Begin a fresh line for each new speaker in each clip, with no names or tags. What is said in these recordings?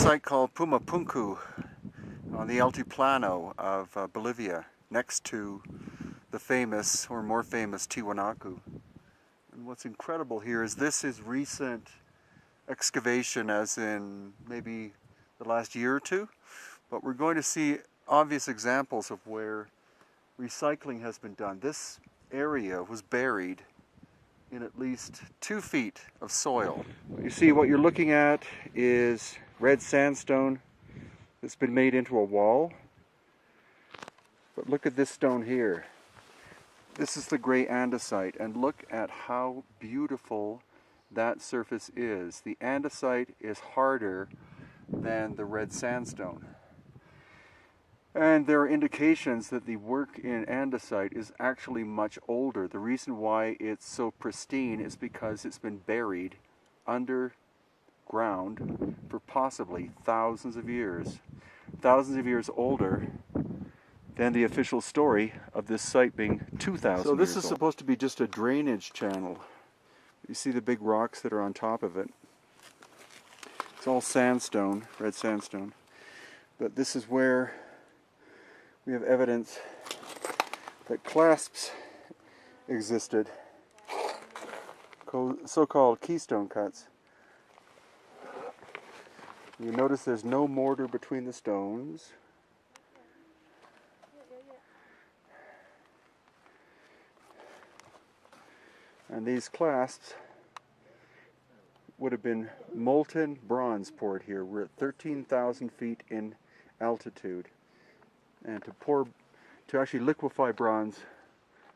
site called Pumapunku on the Altiplano of Bolivia, next to the famous, or more famous, Tiwanaku. And what's incredible here is this is recent excavation, as in maybe the last year or two, but we're going to see obvious examples of where recycling has been done. This area was buried in at least 2 feet of soil. You see, what you're looking at is red sandstone that's been made into a wall. But look at this stone here. This is the gray andesite, and look at how beautiful that surface is. The andesite is harder than the red sandstone. And there are indications that the work in andesite is actually much older. The reason why it's so pristine is because it's been buried underground for possibly thousands of years. Thousands of years older than the official story of this site being 2,000 years old. So this is supposed to be just a drainage channel. You see the big rocks that are on top of it. It's all sandstone, red sandstone. But this is where we have evidence that clasps existed, so-called keystone cuts. You notice there's no mortar between the stones. And these clasps would have been molten bronze poured here. We're at 13,000 feet in altitude. And to actually liquefy bronze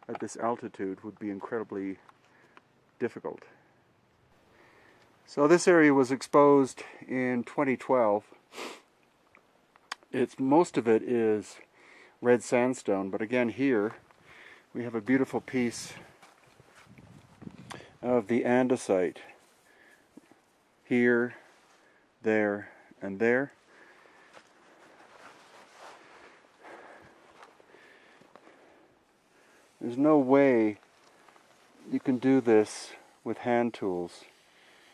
at this altitude would be incredibly difficult. So this area was exposed in 2012. Most of it is red sandstone, but again here we have a beautiful piece of the andesite. Here, there, and there. There's no way you can do this with hand tools.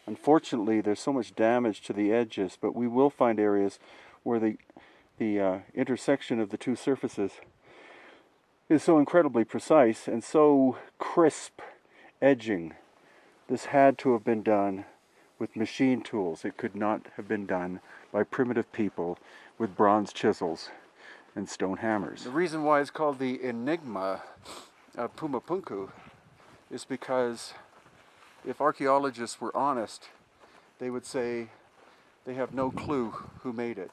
Unfortunately, there's so much damage to the edges, but we will find areas where the intersection of the two surfaces is so incredibly precise and so crisp edging. This had to have been done with machine tools. It could not have been done by primitive people with bronze chisels and stone hammers. The reason why it's called the enigma of Pumapunku is because if archaeologists were honest, they would say they have no clue who made it.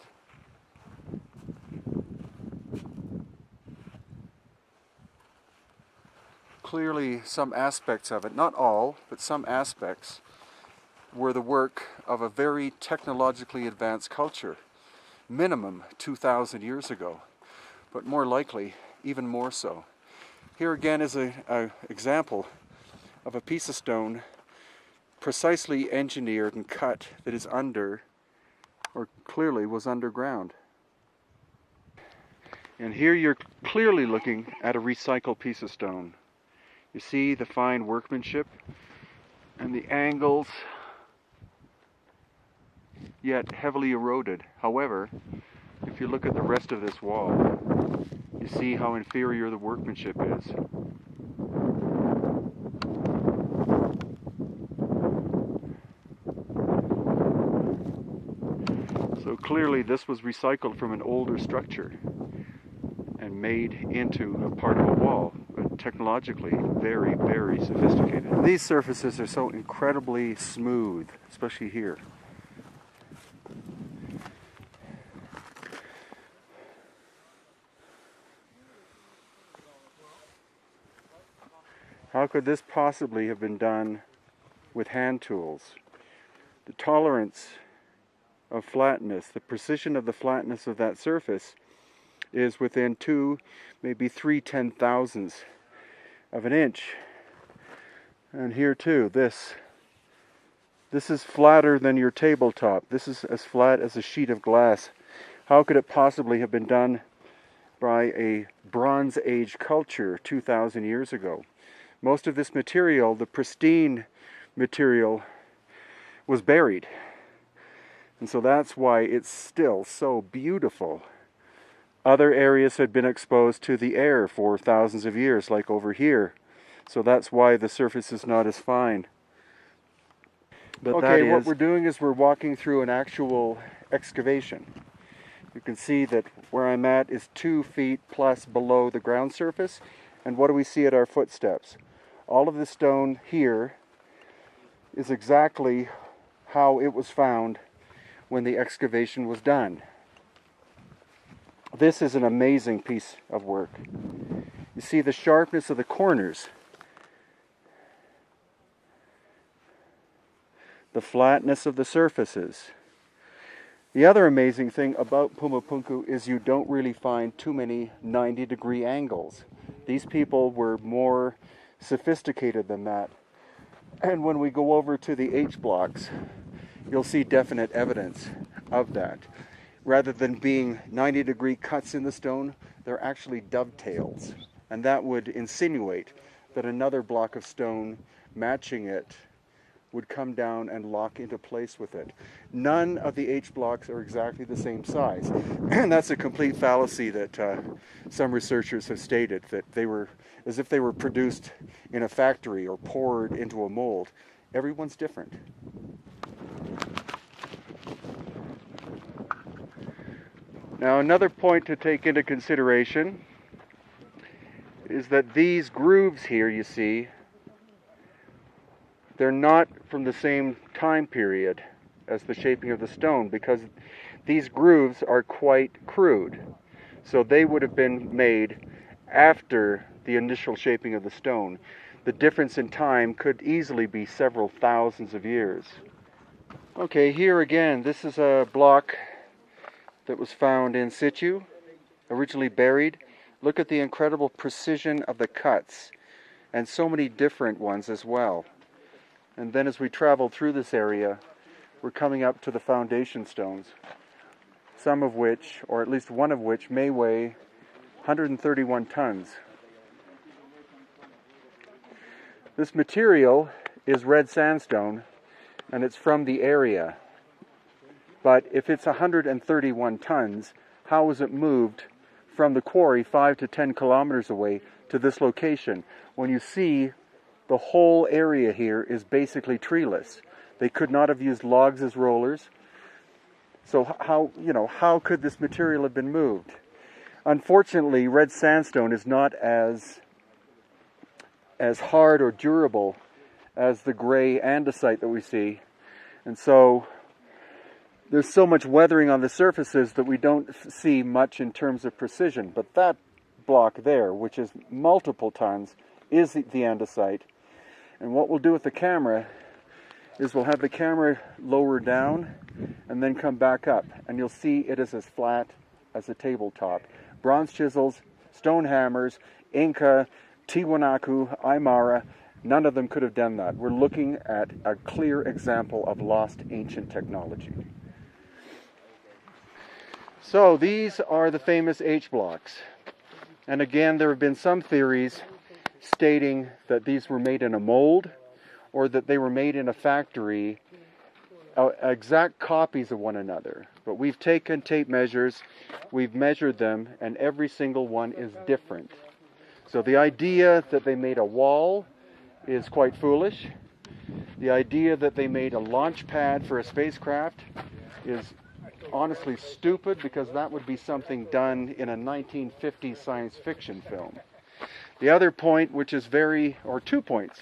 Clearly, some aspects of it, not all, but some aspects, were the work of a very technologically advanced culture, minimum 2,000 years ago, but more likely, even more so. Here again is an example of a piece of stone precisely engineered and cut that is under, or clearly was underground. And here you're clearly looking at a recycled piece of stone. You see the fine workmanship and the angles, yet heavily eroded. However, if you look at the rest of this wall, you see how inferior the workmanship is. So clearly this was recycled from an older structure and made into a part of a wall, but technologically very, very sophisticated. These surfaces are so incredibly smooth, especially here. How could this possibly have been done with hand tools? The tolerance of flatness, the precision of the flatness of that surface is within 2, maybe 3 10,000ths of an inch. And here too, this is flatter than your tabletop. This is as flat as a sheet of glass. How could it possibly have been done by a Bronze Age culture 2,000 years ago? Most of this material, the pristine material, was buried. And so that's why it's still so beautiful. Other areas had been exposed to the air for thousands of years, like over here. So that's why the surface is not as fine. But okay, what we're doing is we're walking through an actual excavation. You can see that where I'm at is 2 feet plus below the ground surface. And what do we see at our footsteps? All of the stone here is exactly how it was found when the excavation was done. This is an amazing piece of work. You see the sharpness of the corners, the flatness of the surfaces. The other amazing thing about Pumapunku is you don't really find too many 90-degree angles. These people were more sophisticated than that. And when we go over to the H blocks, you'll see definite evidence of that. Rather than being 90-degree cuts in the stone, they're actually dovetails. And that would insinuate that another block of stone matching it would come down and lock into place with it. None of the H blocks are exactly the same size. And that's a complete fallacy that some researchers have stated, that they were as if they were produced in a factory or poured into a mold. Everyone's different. Now, another point to take into consideration is that these grooves here, you see, they're not from the same time period as the shaping of the stone, because these grooves are quite crude. So they would have been made after the initial shaping of the stone. The difference in time could easily be several thousands of years. Okay, here again, this is a block that was found in situ, originally buried. Look at the incredible precision of the cuts, and so many different ones as well. And then as we travel through this area, we're coming up to the foundation stones, some of which, or at least one of which, may weigh 131 tons. This material is red sandstone, and it's from the area. But if it's 131 tons, how was it moved from the quarry 5 to 10 kilometers away to this location, when you see the whole area here is basically treeless? They could not have used logs as rollers. So how could this material have been moved? Unfortunately, red sandstone is not as hard or durable as the gray andesite that we see. And so there's so much weathering on the surfaces that we don't see much in terms of precision. But that block there, which is multiple tons, is the andesite. And what we'll do with the camera is we'll have the camera lower down and then come back up. And you'll see it is as flat as a tabletop. Bronze chisels, stone hammers, Inca, Tiwanaku, Aymara, none of them could have done that. We're looking at a clear example of lost ancient technology. So these are the famous H blocks. And again, there have been some theories stating that these were made in a mold or that they were made in a factory, exact copies of one another. But we've taken tape measures, we've measured them, and every single one is different. So the idea that they made a wall is quite foolish. The idea that they made a launch pad for a spacecraft is honestly stupid, because that would be something done in a 1950s science fiction film. The other point, which is or 2 points.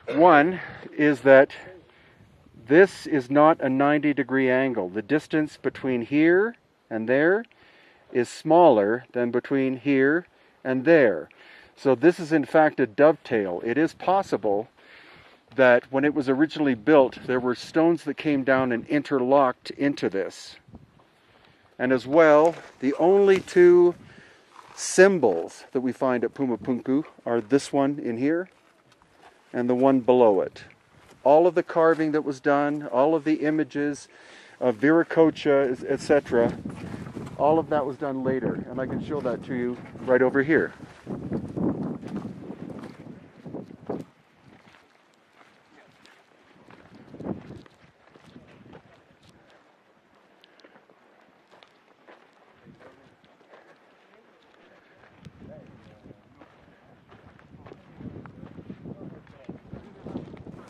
One is that this is not a 90-degree angle. The distance between here and there is smaller than between here and there. So this is in fact a dovetail. It is possible that when it was originally built, there were stones that came down and interlocked into this. And as well, the only 2 symbols that we find at Pumapunku are this one in here and the one below it. All of the carving that was done, all of the images of Viracocha, etc., all of that was done later. And I can show that to you right over here.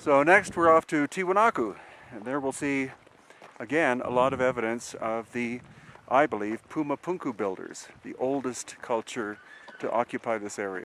So next we're off to Tiwanaku, and there we'll see again a lot of evidence of the, I believe, Pumapunku builders, the oldest culture to occupy this area.